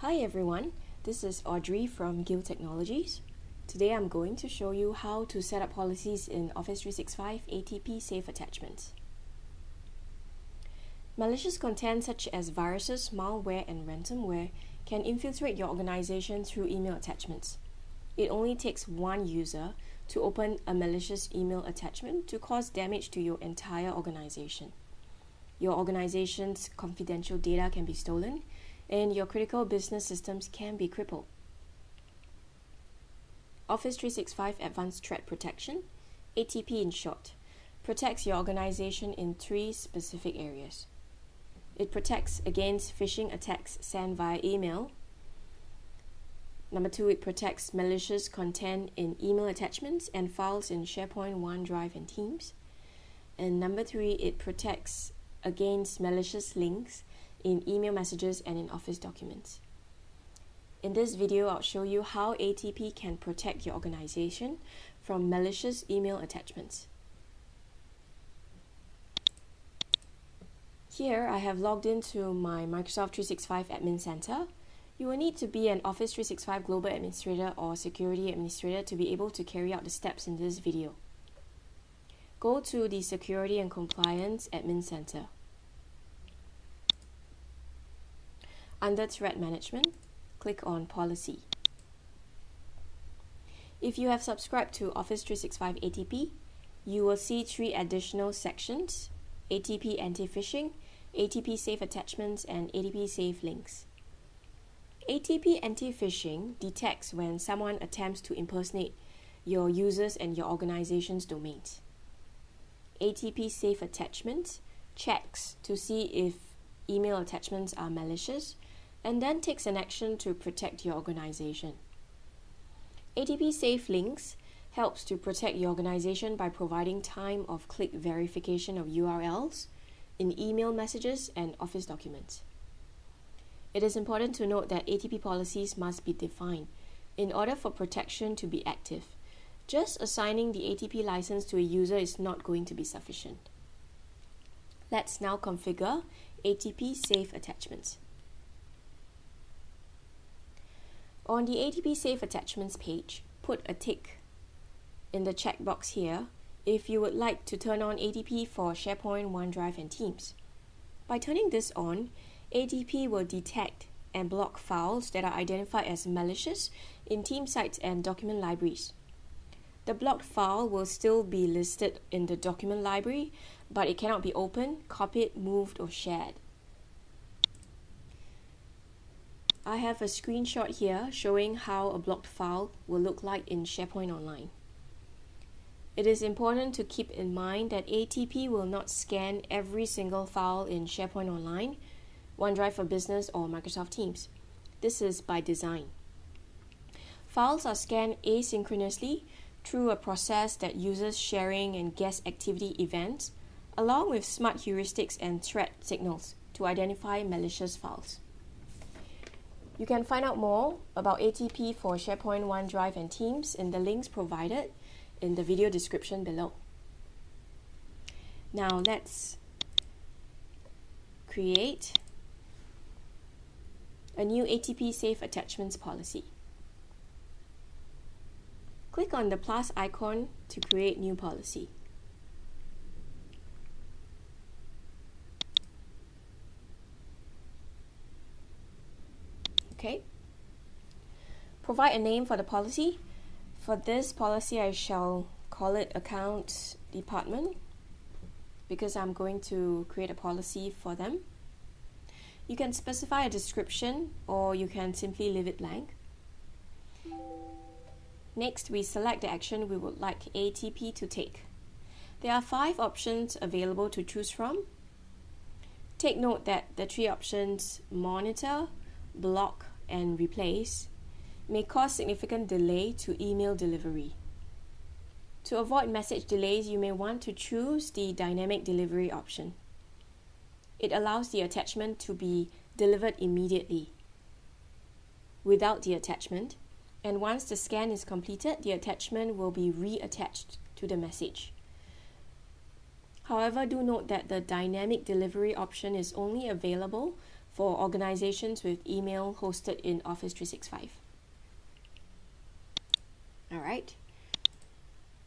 Hi everyone, this is Audrey from Guild Technologies. Today I'm going to show you how to set up policies in Office 365 ATP Safe Attachments. Malicious content such as viruses, malware, and ransomware can infiltrate your organization through email attachments. It only takes one user to open a malicious email attachment to cause damage to your entire organization. Your organization's confidential data can be stolen, and your critical business systems can be crippled. Office 365 Advanced Threat Protection, ATP in short, protects your organization in three specific areas. It protects against phishing attacks sent via email. Number 2, it protects malicious content in email attachments and files in SharePoint, OneDrive, and Teams. And number 3, it protects against malicious links in email messages and in Office documents. In this video, I'll show you how ATP can protect your organization from malicious email attachments. Here, I have logged into my Microsoft 365 Admin Center. You will need to be an Office 365 Global Administrator or Security Administrator to be able to carry out the steps in this video. Go to the Security and Compliance Admin Center. Under Threat Management, click on Policy. If you have subscribed to Office 365 ATP, you will see three additional sections: ATP Anti-Phishing, ATP Safe Attachments, and ATP Safe Links. ATP Anti-Phishing detects when someone attempts to impersonate your users and your organization's domains. ATP Safe Attachments checks to see if email attachments are malicious and then takes an action to protect your organization. ATP Safe Links helps to protect your organization by providing time-of-click verification of URLs in email messages and Office documents. It is important to note that ATP policies must be defined in order for protection to be active. Just assigning the ATP license to a user is not going to be sufficient. Let's now configure ATP Safe Attachments. On the ATP Safe Attachments page, put a tick in the checkbox here if you would like to turn on ATP for SharePoint, OneDrive, and Teams. By turning this on, ATP will detect and block files that are identified as malicious in team sites and document libraries. The blocked file will still be listed in the document library, but it cannot be opened, copied, moved, or shared. I have a screenshot here showing how a blocked file will look like in SharePoint Online. It is important to keep in mind that ATP will not scan every single file in SharePoint Online, OneDrive for Business, or Microsoft Teams. This is by design. Files are scanned asynchronously through a process that uses sharing and guest activity events, along with smart heuristics and threat signals to identify malicious files. You can find out more about ATP for SharePoint, OneDrive, and Teams in the links provided in the video description below. Now let's create a new ATP Safe Attachments policy. Click on the plus icon to create new policy. Okay. Provide a name for the policy. For this policy, I shall call it Accounts Department because I'm going to create a policy for them. You can specify a description or you can simply leave it blank. Next, we select the action we would like ATP to take. There are 5 options available to choose from. Take note that the 3 options, monitor, block, and replace, may cause significant delay to email delivery. To avoid message delays, you may want to choose the dynamic delivery option. It allows the attachment to be delivered immediately without the attachment, and once the scan is completed, the attachment will be reattached to the message. However, do note that the dynamic delivery option is only available for organizations with email hosted in Office 365. Alright,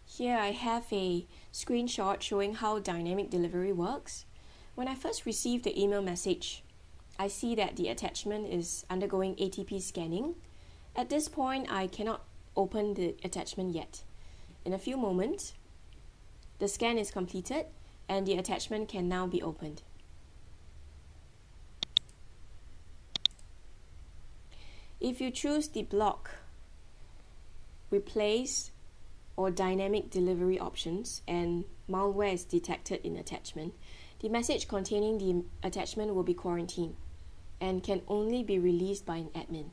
here I have a screenshot showing how dynamic delivery works. When I first received the email message, I see that the attachment is undergoing ATP scanning. At this point, I cannot open the attachment yet. In a few moments, the scan is completed and the attachment can now be opened. If you choose the block, replace, or dynamic delivery options and malware is detected in attachment, the message containing the attachment will be quarantined and can only be released by an admin.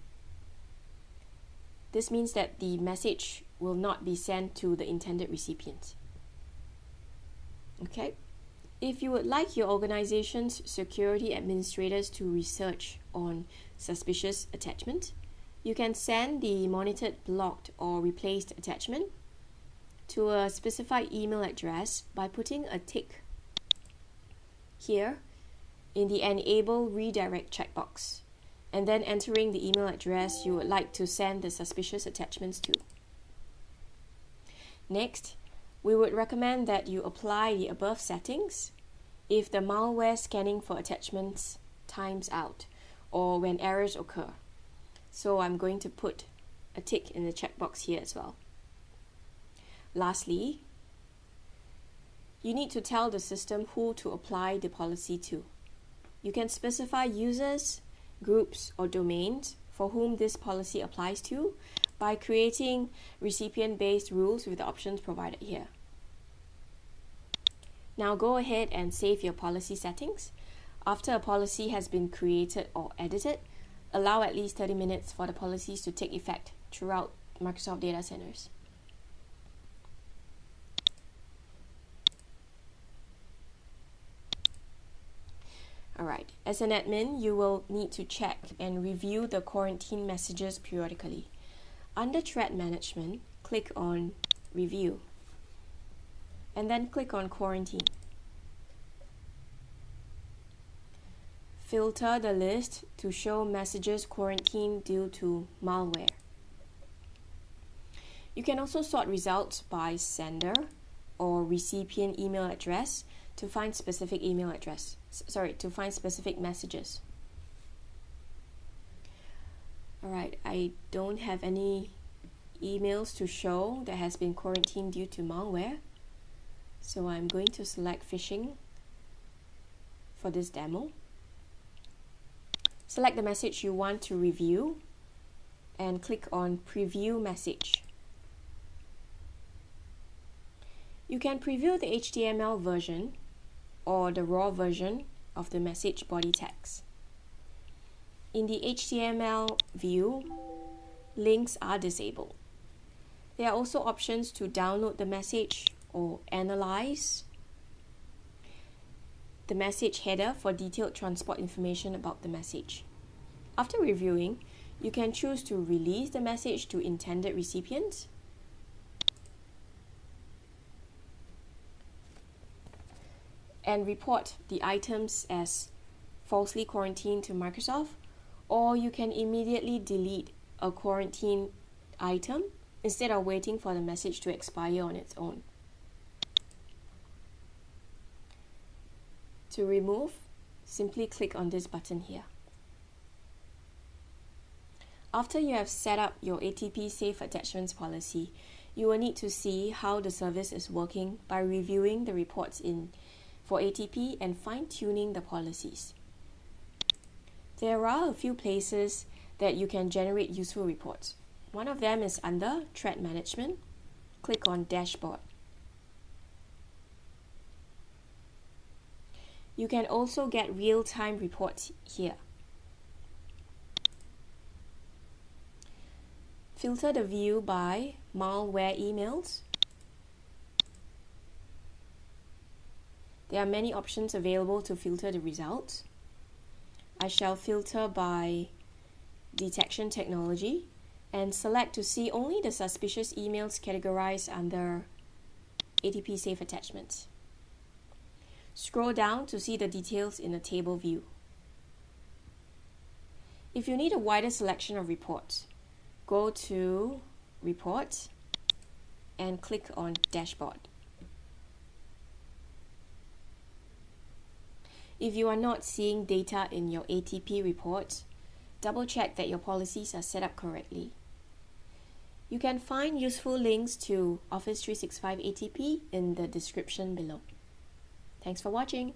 This means that the message will not be sent to the intended recipient. Okay? If you would like your organization's security administrators to research on suspicious attachment, you can send the monitored, blocked, or replaced attachment to a specified email address by putting a tick here in the Enable Redirect checkbox, and then entering the email address you would like to send the suspicious attachments to. Next, we would recommend that you apply the above settings if the malware scanning for attachments times out or when errors occur. So I'm going to put a tick in the checkbox here as well. Lastly, you need to tell the system who to apply the policy to. You can specify users, groups, or domains for whom this policy applies to by creating recipient-based rules with the options provided here. Now go ahead and save your policy settings. After a policy has been created or edited, allow at least 30 minutes for the policies to take effect throughout Microsoft data centers. Alright, as an admin, you will need to check and review the quarantine messages periodically. Under Threat Management, click on Review, and then click on Quarantine. Filter the list to show messages quarantined due to malware. You can also sort results by sender or recipient email address to find specific messages. Alright, I don't have any emails to show that has been quarantined due to malware, so I'm going to select phishing for this demo. Select the message you want to review and click on Preview Message. You can preview the HTML version or the raw version of the message body text. In the HTML view, links are disabled. There are also options to download the message or analyze the message header for detailed transport information about the message. After reviewing, you can choose to release the message to intended recipients, and report the items as falsely quarantined to Microsoft, or you can immediately delete a quarantined item instead of waiting for the message to expire on its own. To remove, simply click on this button here. After you have set up your ATP Safe Attachments policy, you will need to see how the service is working by reviewing the reports for ATP and fine-tuning the policies. There are a few places that you can generate useful reports. One of them is under Threat Management. Click on Dashboard. You can also get real-time reports here. Filter the view by malware emails. There are many options available to filter the results. I shall filter by detection technology and select to see only the suspicious emails categorized under ATP Safe Attachments. Scroll down to see the details in the table view. If you need a wider selection of reports, go to Report and click on Dashboard. If you are not seeing data in your ATP reports, double check that your policies are set up correctly. You can find useful links to Office 365 ATP in the description below. Thanks for watching.